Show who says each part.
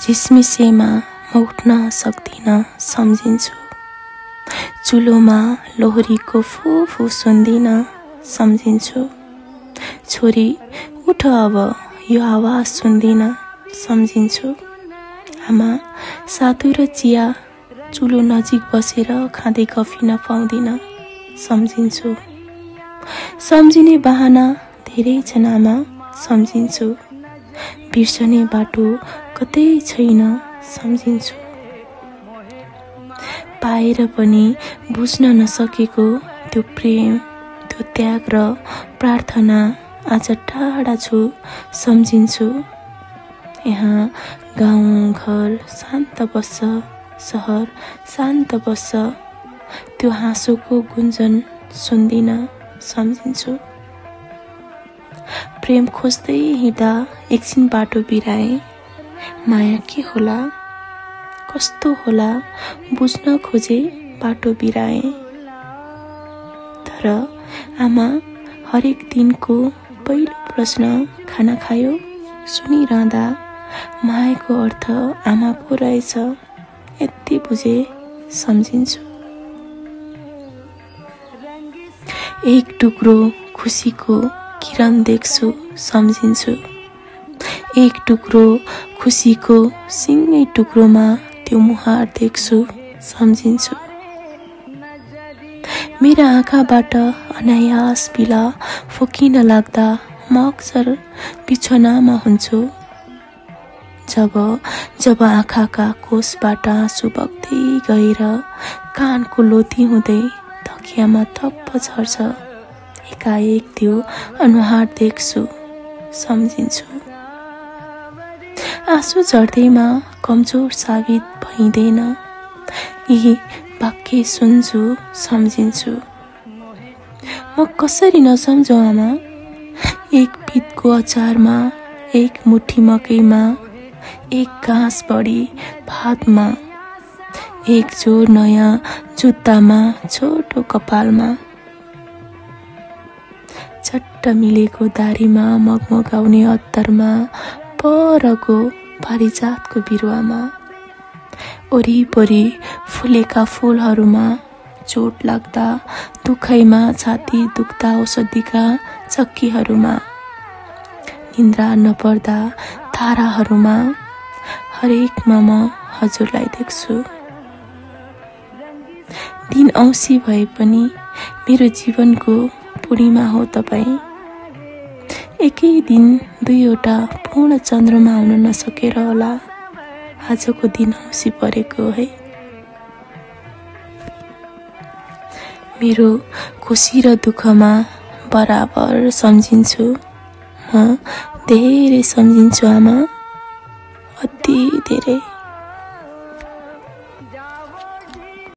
Speaker 1: झिसमिसेमा म उठ्न सक्दिनँ सम्झिन्छु। चुलोमा लोहरीको फुफु सुन्दिनँ सम्झिन्छु। छोरी उठ अब यो आवाज सुन्दिनँ सम्झिन्छु। आमा सातु र चिया चुलो नजिक बसेर खाँदै कफी नपाउँदिनँ सम्झिन्छु। सम्झिने बहाना धेरै छन् आमा सम्झिन्छु। बिर्सने बाटो कतै छैन सम्झिन्छु। पाएर पनि बुझ्न नसकेको त्यो प्रेम, त्यो त्याग र प्रार्थना आज टाढा छु सम्झिन्छु। यहाँ गाउँ घर शान्त बस्छ, सहर शान्त बस्छ, त्यो हाँसोको गुन्जन सुन्दिन सम्झिन्छु। प्रेम खोज्दै हिँड्दा एकछिन बाटो बिराए, माया के होला कस्तो होला बुझ्न खोजे बाटो बिराए। तर आमा हरेक दिनको पहिलो प्रश्न खाना खायो सुनिरहँदा मायाको अर्थ आमा पो रहेछ यति बुझे सम्झिन्छु। एक टुक्रो खुसीको किरण देख्छु सम्झिन्छु। एक टुक्रो खुसीको सिङ्गै टुक्रोमा त्यो मुहार देख्छु सम्झिन्छु। मेरा आँखाबाट अनायास बिला फोकिन लाग्दा म अक्सर बिछनामा हुन्छु। जब आँखाका कोषबाट आँसु बग्दै गएर कानको लोती हुँदै तकियामा थप्प झर्छ, एकाएक त्यो अनुहार देख्छु सम्झिन्छु। आँसु झर्दैमा कमजोर साबित भइँदैन, यही वाक्य सुन्छु सम्झिन्छु। म कसरी नसम्झौ आमा, एक पितको अचारमा, एक मुठी मकैमा, एक घाँस बढी भातमा, एक जोर नयाँ जुत्तामा, छोटो कपालमा, चट्ट मिलेको दारीमा, मगमगाउने अत्तरमा, परको पारिजातको बिरुवामा, वरिपरि फुलेका फुलहरूमा, चोट लाग्दा दुखैमा, छाती दुख्दा औषधिका चक्कीहरूमा, निन्द्रा नपर्दा ताराहरूमा, हरेकमा म हजुरलाई देख्छु। दिन औँसी भए पनि मेरो जीवनको पूर्णिमा हो तपाईँ। एकै दिन दुईवटा पूर्ण चन्द्रमा आउन नसकेर होला आजको दिन औँसी परेको है। मेरो खुसी र दुःखमा बराबर सम्झिन्छु, म धेरै सम्झिन्छु आमा, अति धेरै।